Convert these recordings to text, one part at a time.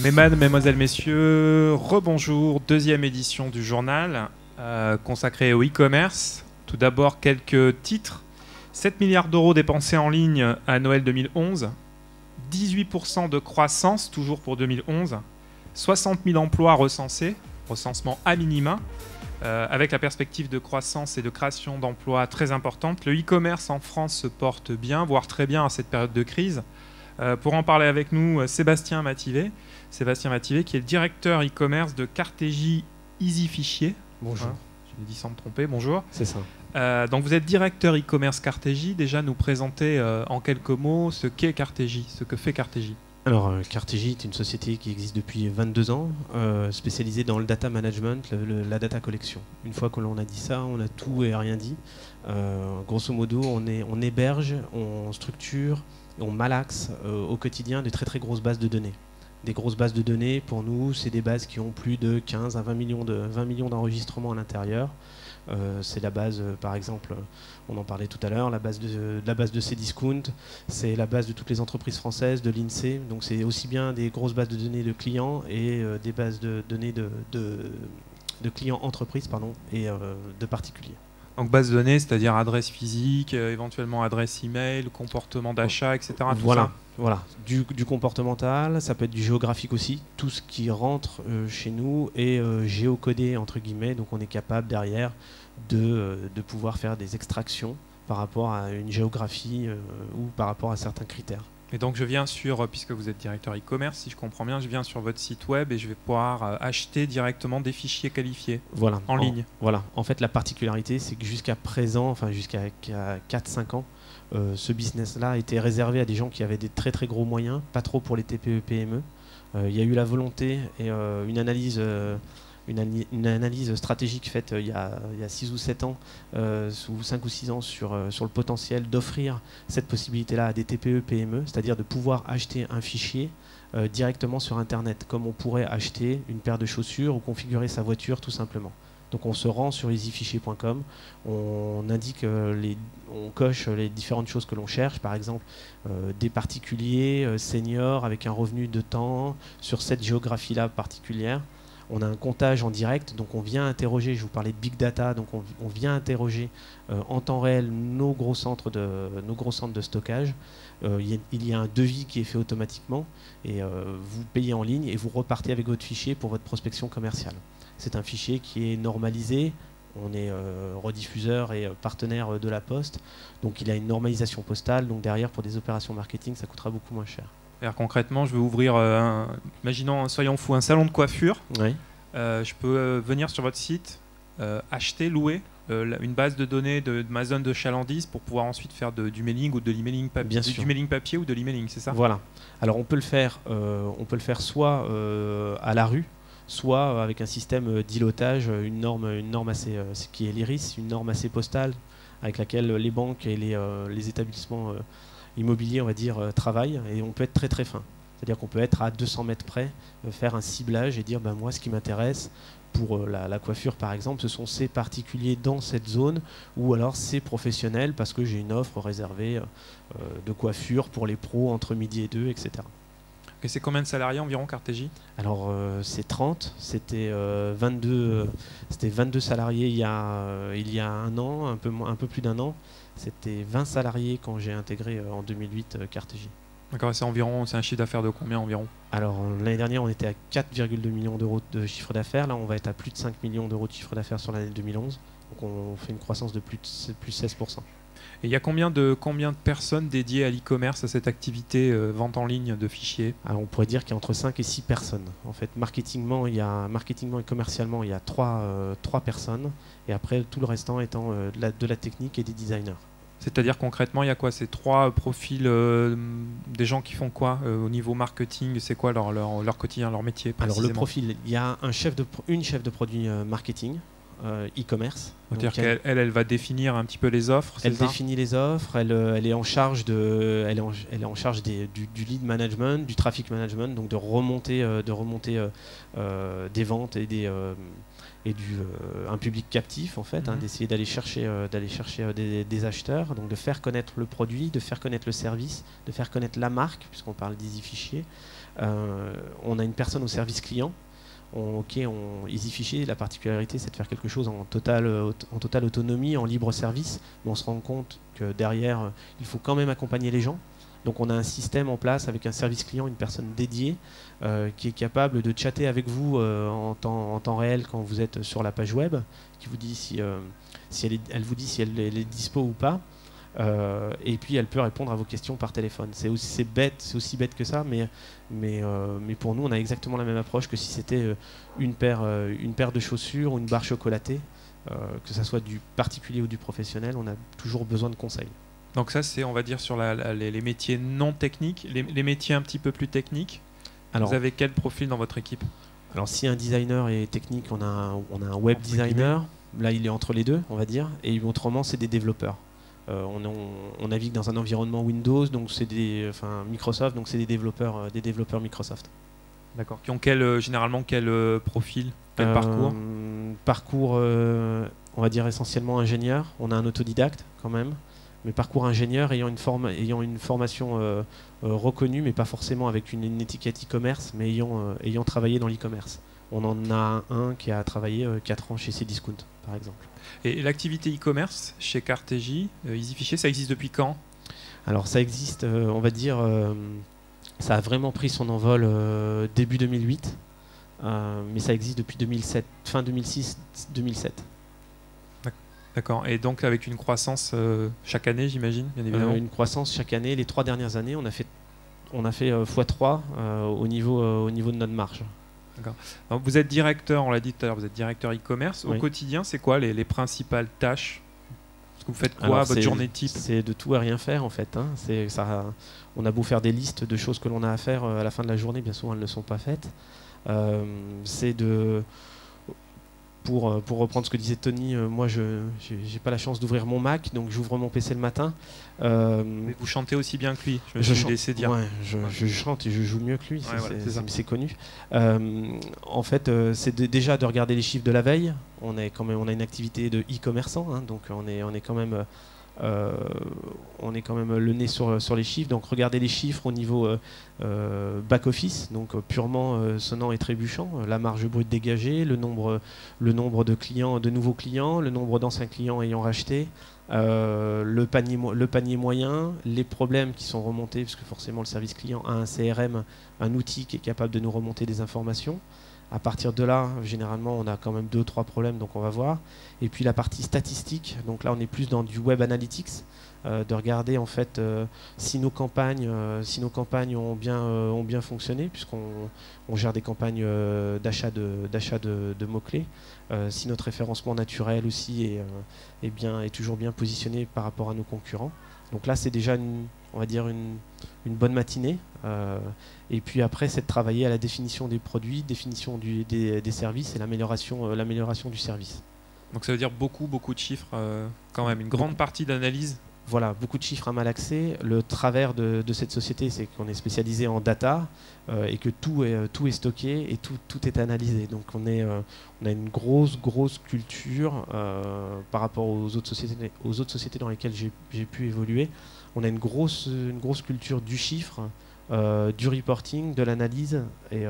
Mesdames, Mesdemoiselles, Messieurs, rebonjour, deuxième édition du journal consacrée au e-commerce. Tout d'abord, quelques titres. 7 milliards d'euros dépensés en ligne à Noël 2011, 18% de croissance, toujours pour 2011, 60 000 emplois recensés, recensement à minima, avec la perspective de croissance et de création d'emplois très importante. Le e-commerce en France se porte bien, voire très bien à cette période de crise. Pour en parler avec nous, Sébastien Mativet, qui est le directeur e-commerce de Cartegie Easy Fichier. Bonjour. Je l'ai dit sans me tromper, bonjour. C'est ça. Donc vous êtes directeur e-commerce Cartegie. Déjà nous présenter en quelques mots ce qu'est Cartegie, ce que fait Cartegie. Alors, Cartegie est une société qui existe depuis 22 ans, spécialisée dans le data management, la data collection. Une fois que l'on a dit ça, on a tout et rien dit. Grosso modo, on héberge, on structure, on malaxe au quotidien de très très grosses bases de données. Des grosses bases de données, pour nous, c'est des bases qui ont plus de 15 à 20 millions d'enregistrements à l'intérieur. C'est la base, par exemple, on en parlait tout à l'heure, la base de Cdiscount, c'est la base de toutes les entreprises françaises, de l'INSEE. Donc c'est aussi bien des grosses bases de données de clients et des bases de données de clients entreprises et de particuliers. Donc base de données, c'est-à-dire adresse physique, éventuellement adresse email, comportement d'achat, etc. Voilà. Du comportemental, ça peut être du géographique aussi. Tout ce qui rentre chez nous est géocodé, entre guillemets. Donc on est capable derrière de pouvoir faire des extractions par rapport à une géographie ou par rapport à certains critères. Et donc je viens puisque vous êtes directeur e-commerce, si je comprends bien, je viens sur votre site web et je vais pouvoir acheter directement des fichiers qualifiés en ligne. Voilà. En fait, la particularité, c'est que jusqu'à présent, enfin jusqu'à 4-5 ans, ce business-là était réservé à des gens qui avaient des très très gros moyens, pas trop pour les TPE-PME. Il y a eu la volonté et une analyse stratégique faite il y a 6 ou 7 ans, ou 5 ou 6 ans sur le potentiel d'offrir cette possibilité-là à des TPE-PME, c'est-à-dire de pouvoir acheter un fichier directement sur Internet, comme on pourrait acheter une paire de chaussures ou configurer sa voiture tout simplement. Donc on se rend sur easyfichier.com, on indique, on coche les différentes choses que l'on cherche, par exemple des particuliers seniors avec un revenu de temps sur cette géographie-là particulière. On a un comptage en direct, donc on vient interroger, je vous parlais de big data, donc on vient interroger en temps réel nos gros centres de stockage. Il y a un devis qui est fait automatiquement et vous payez en ligne et vous repartez avec votre fichier pour votre prospection commerciale. C'est un fichier qui est normalisé, on est rediffuseur et partenaire de la Poste, donc il a une normalisation postale, donc derrière pour des opérations marketing ça coûtera beaucoup moins cher. Concrètement, je veux ouvrir, imaginons, soyons fous, un salon de coiffure. Oui. Je peux venir sur votre site, acheter, louer une base de données de ma zone de chalandise pour pouvoir ensuite faire du mailing ou de l'emailing papier. Bien sûr. Du mailing papier ou de l'emailing, c'est ça? Voilà. Alors on peut le faire soit à la rue, soit avec un système d'îlotage, une norme assez, qui est l'IRIS, une norme assez postale avec laquelle les banques et les établissements immobilier, on va dire, travail, et on peut être très très fin. C'est-à-dire qu'on peut être à 200 mètres près, faire un ciblage et dire moi ce qui m'intéresse pour la coiffure par exemple, ce sont ces particuliers dans cette zone ou alors ces professionnels parce que j'ai une offre réservée de coiffure pour les pros entre midi et 2, etc. Et c'est combien de salariés environ Cartegie? Alors c'est 30, c'était 22 salariés il y a un an, un peu plus d'un an. C'était 20 salariés quand j'ai intégré en 2008 Cartegie. D'accord, c'est un chiffre d'affaires de combien environ? Alors l'année dernière on était à 4,2 millions d'euros de chiffre d'affaires, là on va être à plus de 5 millions d'euros de chiffre d'affaires sur l'année 2011, donc on fait une croissance de plus 16%. Et il y a combien de personnes dédiées à l'e-commerce, à cette activité vente en ligne de fichiers? Alors on pourrait dire qu'il y a entre 5 et 6 personnes. En fait, marketingement et commercialement, il y a 3 personnes. Et après, tout le restant étant de la technique et des designers. C'est-à-dire concrètement, il y a quoi? Ces 3 profils des gens qui font quoi au niveau marketing? C'est quoi leur quotidien, leur métier précisément? Alors le profil, il y a une chef de produit marketing. E-commerce. C'est-à-dire qu'elle va définir un petit peu les offres. Elle définit les offres. Elle est en charge du lead management, du traffic management, donc de remonter des ventes et un public captif en fait, d'essayer d'aller chercher des acheteurs, donc de faire connaître le produit, de faire connaître le service, de faire connaître la marque, puisqu'on parle d'EasyFichier. On a une personne au service client. EasyFichier, la particularité, c'est de faire quelque chose en totale autonomie, en libre service, mais on se rend compte que derrière, il faut quand même accompagner les gens. Donc on a un système en place avec un service client, une personne dédiée qui est capable de chatter avec vous en temps réel quand vous êtes sur la page web, qui vous dit elle vous dit si elle est dispo ou pas. Et puis elle peut répondre à vos questions par téléphone. C'est aussi bête que ça, mais pour nous on a exactement la même approche que si c'était une paire de chaussures ou une barre chocolatée, que ça soit du particulier ou du professionnel, on a toujours besoin de conseils. Donc ça c'est, on va dire, sur les métiers non techniques, les métiers un petit peu plus techniques. Alors, vous avez quel profil dans votre équipe? Alors si un designer est technique, on a un web designer, là il est entre les deux on va dire, et autrement c'est des développeurs. On navigue dans un environnement Windows, donc c'est Microsoft, donc c'est des développeurs Microsoft. D'accord. Qui ont généralement quel profil, quel parcours, on va dire essentiellement ingénieur. On a un autodidacte quand même, mais parcours ingénieur ayant une formation reconnue, mais pas forcément avec une étiquette e-commerce, mais ayant travaillé dans l'e-commerce. On en a un qui a travaillé 4 ans chez Cdiscount, par exemple. Et l'activité e-commerce chez Cartegie, EasyFichier, ça existe depuis quand? Alors ça existe, on va dire, ça a vraiment pris son envol début 2008, mais ça existe depuis 2007, fin 2006-2007. D'accord, et donc avec une croissance chaque année, j'imagine, bien évidemment. Une croissance chaque année. Les 3 dernières années, on a fait x3 au niveau de notre marge. D'accord. Alors, vous êtes directeur, on l'a dit tout à l'heure, vous êtes directeur e-commerce. Au quotidien, c'est quoi les principales tâches? Parce que vous faites quoi votre journée type? C'est de tout et rien faire en fait. On a beau faire des listes de choses que l'on a à faire à la fin de la journée, bien souvent elles ne sont pas faites. Pour reprendre ce que disait Tony, moi je n'ai pas la chance d'ouvrir mon Mac, donc j'ouvre mon PC le matin. Mais vous chantez aussi bien que lui, je me suis laissé dire. Ouais, je chante et je joue mieux que lui, c'est connu. En fait, c'est déjà de regarder les chiffres de la veille. On a une activité de e-commerçant, donc on est quand même le nez sur les chiffres, donc regardez les chiffres au niveau back-office, donc purement sonnant et trébuchant, la marge brute dégagée, le nombre de nouveaux clients, le nombre d'anciens clients ayant racheté, le panier moyen, les problèmes qui sont remontés, parce que forcément le service client a un CRM, un outil qui est capable de nous remonter des informations. À partir de là, généralement, on a quand même 2-3 problèmes, donc on va voir. Et puis la partie statistique, donc là on est plus dans du web analytics, de regarder en fait si nos campagnes ont bien fonctionné, puisqu'on gère des campagnes d'achat de mots-clés, si notre référencement naturel aussi est toujours bien positionné par rapport à nos concurrents. Donc là c'est déjà on va dire une bonne matinée. Et puis après, c'est de travailler à la définition des produits, définition des services et l'amélioration du service. Donc ça veut dire beaucoup de chiffres quand même, une grande partie d'analyse. Voilà, beaucoup de chiffres à malaxer. Le travers de cette société, c'est qu'on est spécialisé en data et que tout est stocké et tout est analysé. Donc on a une grosse culture par rapport aux autres sociétés dans lesquelles j'ai pu évoluer. On a une grosse culture du chiffre, du reporting, de l'analyse et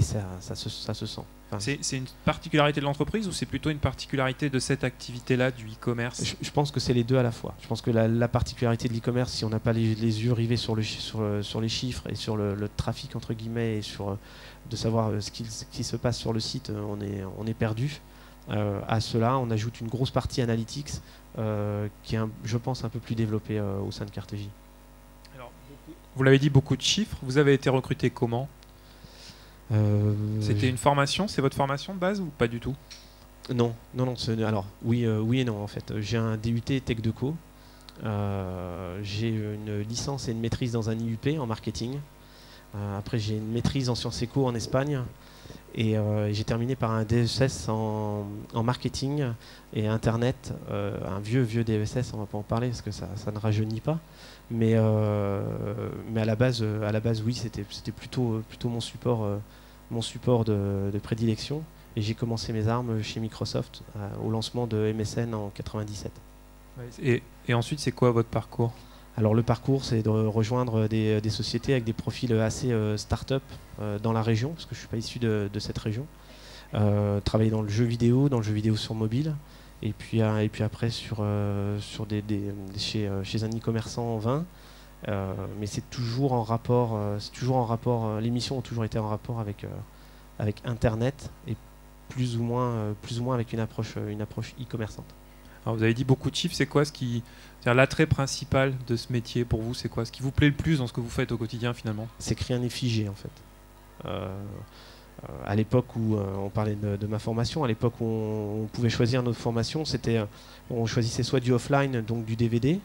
ça se sent. Enfin, c'est une particularité de l'entreprise ou c'est plutôt une particularité de cette activité-là du e-commerce? Je pense que c'est les deux à la fois. Je pense que la particularité de l'e-commerce, si on n'a pas les yeux rivés sur les chiffres et sur le trafic entre guillemets et de savoir ce qui se passe sur le site, on est perdu. À cela, on ajoute une grosse partie analytics qui est, je pense, un peu plus développée au sein de Cartegie. Alors, vous l'avez dit, beaucoup de chiffres. Vous avez été recruté comment? C'était une formation? C'est votre formation de base ou pas du tout? Non. Alors, oui et non, en fait. J'ai un DUT Tech Deco. J'ai une licence et une maîtrise dans un IUP en marketing. Après, j'ai une maîtrise en sciences éco en Espagne. Et j'ai terminé par un DSS en marketing et Internet, un vieux DSS, on ne va pas en parler parce que ça ne rajeunit pas. Mais à la base, oui, c'était plutôt mon support de prédilection. et j'ai commencé mes armes chez Microsoft au lancement de MSN en 97. Et ensuite, c'est quoi votre parcours? Alors le parcours, c'est de rejoindre des sociétés avec des profils assez start-up dans la région, parce que je ne suis pas issu de cette région. Travailler dans le jeu vidéo sur mobile, et puis après chez un e-commerçant en vin. Mais c'est toujours en rapport, les missions ont toujours été en rapport avec Internet, et plus ou moins avec une approche e-commerçante. Alors vous avez dit beaucoup de chiffres, c'est quoi l'attrait principal de ce métier pour vous? C'est quoi ce qui vous plaît le plus dans ce que vous faites au quotidien finalement? C'est que rien n'est figé en fait. À l'époque où on parlait de ma formation, à l'époque où on pouvait choisir notre formation, on choisissait soit du offline, donc du DVD,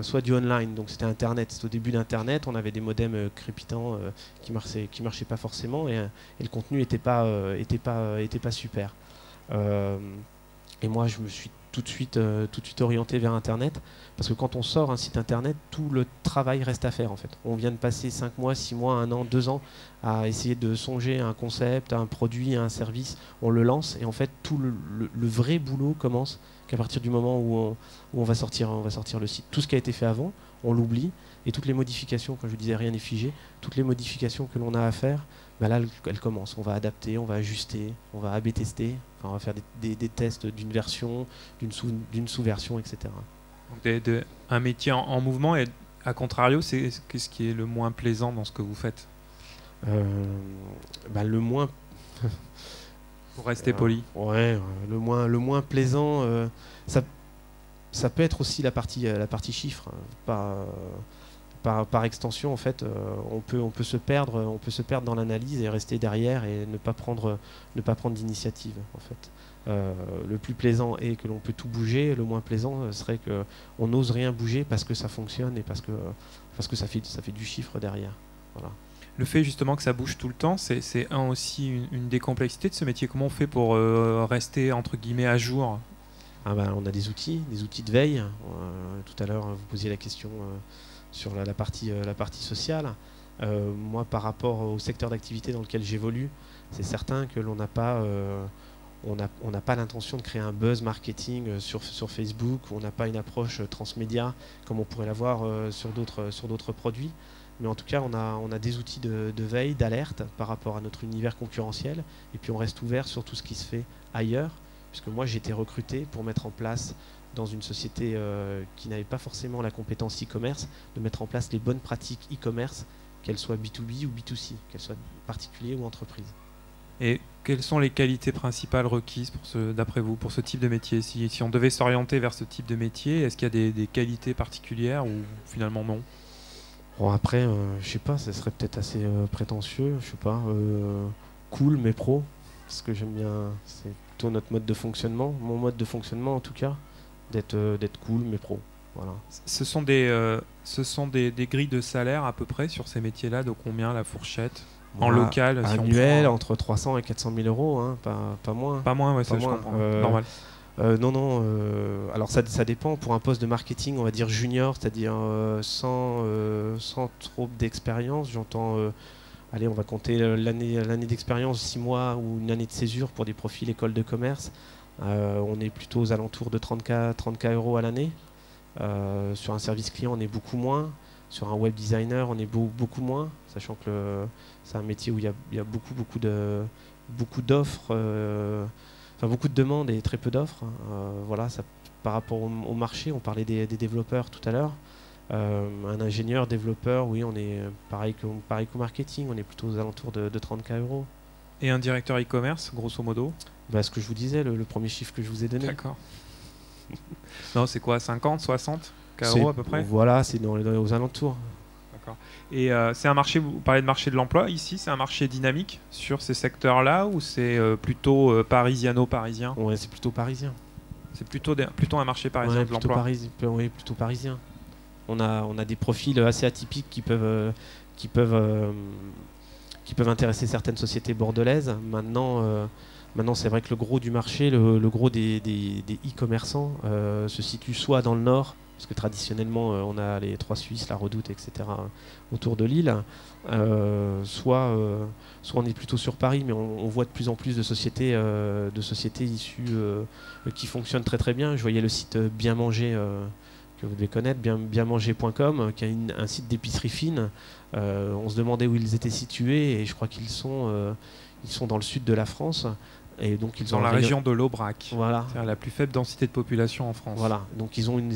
soit du online, donc c'était Internet. C'était au début d'Internet, on avait des modems crépitants qui marchaient pas forcément, et le contenu était pas super. Et moi, je me suis tout de suite orienté vers Internet, parce que quand on sort un site Internet, tout le travail reste à faire en fait. On vient de passer 5 mois, 6 mois, 1 an, 2 ans à essayer de songer à un concept, à un produit, à un service, on le lance, et en fait tout le vrai boulot commence qu'à partir du moment où on va sortir le site. Tout ce qui a été fait avant, on l'oublie, et toutes les modifications, quand je disais rien n'est figé, toutes les modifications que l'on a à faire, là elles commencent. On va adapter, on va ajuster, on va A/B tester, on va faire des tests d'une version, d'une sous-version, etc. Donc un métier en mouvement, et à contrario, c'est qu'est-ce qui est le moins plaisant dans ce que vous faites? Le moins... Pour rester poli. Ouais, le moins plaisant, ça peut être aussi la partie chiffre, par extension en fait. On peut se perdre dans l'analyse et rester derrière et ne pas prendre d'initiative en fait. Le plus plaisant est que l'on peut tout bouger, le moins plaisant serait qu'on n'ose rien bouger parce que ça fonctionne et parce que ça fait du chiffre derrière. Voilà. Le fait justement que ça bouge tout le temps, c'est aussi une des complexités de ce métier. Comment on fait pour rester entre guillemets à jour? On a des outils de veille. Tout à l'heure, vous posiez la question sur la partie sociale. Moi, par rapport au secteur d'activité dans lequel j'évolue, c'est certain que l'on n'a pas l'intention de créer un buzz marketing sur Facebook. On n'a pas une approche transmédia comme on pourrait l'avoir sur d'autres produits. Mais en tout cas, on a des outils de veille, d'alerte par rapport à notre univers concurrentiel. Et puis on reste ouvert sur tout ce qui se fait ailleurs. Puisque moi, j'ai été recruté pour mettre en place, dans une société qui n'avait pas forcément la compétence e-commerce, de mettre en place les bonnes pratiques e-commerce, qu'elles soient B2B ou B2C, qu'elles soient particuliers ou entreprises. Et quelles sont les qualités principales requises d'après vous pour ce type de métier? Si on devait s'orienter vers ce type de métier, est-ce qu'il y a des qualités particulières ou finalement non? Bon, après, je sais pas, ça serait peut-être assez prétentieux, je sais pas, cool mais pro, parce que j'aime bien, c'est plutôt notre mode de fonctionnement, mon mode de fonctionnement en tout cas, d'être cool mais pro. Voilà. Ce sont des grilles de salaire à peu près sur ces métiers-là, de combien la fourchette en local annuel, entre 300 et 400 000 euros, hein, pas moins. Pas moins, ouais, ça je comprends. Normal. Non. Alors ça dépend. Pour un poste de marketing, on va dire junior, c'est-à-dire sans trop d'expérience. J'entends, allez, on va compter l'année d'expérience, 6 mois ou une année de césure pour des profils école de commerce. On est plutôt aux alentours de 30K euros à l'année. Sur un service client, on est beaucoup moins. Sur un web designer, on est beaucoup moins, sachant que c'est un métier où il y a beaucoup d'offres. Beaucoup de demandes et très peu d'offres. Voilà, par rapport au marché, on parlait des développeurs tout à l'heure. Un ingénieur, développeur, oui, on est pareil qu'au marketing, on est plutôt aux alentours de 30K euros. Et un directeur e-commerce, grosso modo? Ce que je vous disais, le premier chiffre que je vous ai donné. D'accord. Non, c'est quoi, 50, 60 euros à peu près? Voilà, c'est aux alentours. D'accord. Et c'est un marché, vous parlez de marché de l'emploi ici, c'est un marché dynamique sur ces secteurs-là ou c'est plutôt parisiano-parisien? Ouais, c'est plutôt parisien. C'est plutôt un marché parisien de l'emploi. Oui, plutôt parisien. On a des profils assez atypiques qui peuvent intéresser certaines sociétés bordelaises. Maintenant, c'est vrai que le gros du marché, le gros des e-commerçants se situe soit dans le nord, parce que traditionnellement, on a les Trois Suisses, la Redoute, etc. autour de Lille. Soit on est plutôt sur Paris, mais on voit de plus en plus de sociétés issues qui fonctionnent très très bien. Je voyais le site Bien Manger, que vous devez connaître, bienmanger.com, qui a un site d'épicerie fine. On se demandait où ils étaient situés, et je crois qu'ils sont dans le sud de la France. Et donc ils dans la région de l'Aubrac, voilà. C'est-à-dire la plus faible densité de population en France. Voilà, donc ils ont une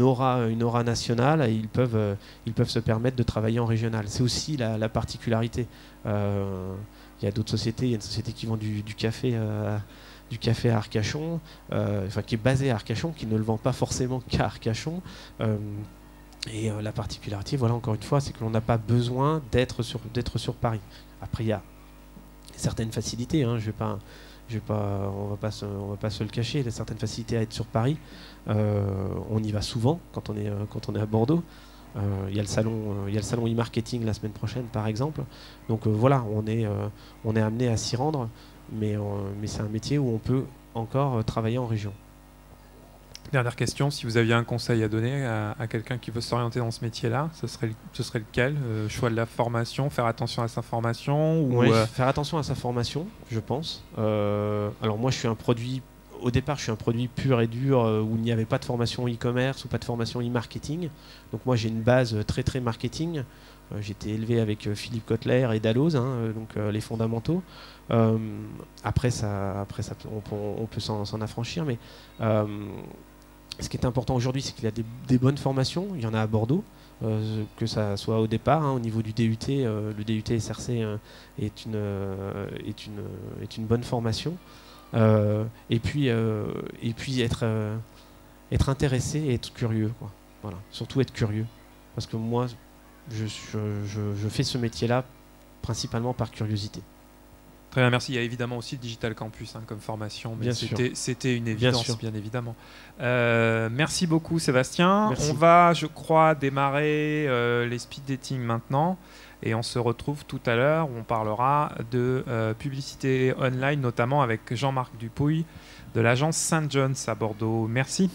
aura nationale, et ils peuvent se permettre de travailler en régional. C'est aussi la particularité. Il y a d'autres sociétés, il y a une société qui vend du café à Arcachon, qui est basée à Arcachon, qui ne le vend pas forcément qu'à Arcachon. Et la particularité, voilà, encore une fois, c'est que l'on n'a pas besoin d'être sur Paris. Après, il y a certaines facilités, hein, on va pas se le cacher, il y a certaines facilités à être sur Paris. On y va souvent quand on est à Bordeaux. Il y a le salon e-marketing la semaine prochaine, par exemple. Donc voilà, on est amené à s'y rendre, mais c'est un métier où on peut encore travailler en région. Dernière question, si vous aviez un conseil à donner à quelqu'un qui veut s'orienter dans ce métier-là, ce serait lequel? Choix de la formation, faire attention à sa formation Oui, faire attention à sa formation, je pense. Alors moi, au départ, je suis un produit pur et dur où il n'y avait pas de formation e-commerce ou pas de formation e-marketing. Donc moi, j'ai une base très très marketing. J'ai été élevé avec Philippe Kotler et Dalloz, donc les fondamentaux. Après ça, on peut s'en affranchir, mais ce qui est important aujourd'hui, c'est qu'il y a des bonnes formations. Il y en a à Bordeaux, que ça soit au départ, au niveau du DUT. Le DUT SRC est une bonne formation. Et puis être intéressé et être curieux, quoi. Voilà. Surtout être curieux. Parce que moi, je fais ce métier-là principalement par curiosité. Très bien, merci. Il y a évidemment aussi le Digital Campus comme formation, mais c'était une évidence, bien évidemment. Merci beaucoup, Sébastien. Merci. On va, je crois, démarrer les speed dating maintenant, et on se retrouve tout à l'heure où on parlera de publicité online, notamment avec Jean-Marc Dupouille de l'agence St. John's à Bordeaux. Merci.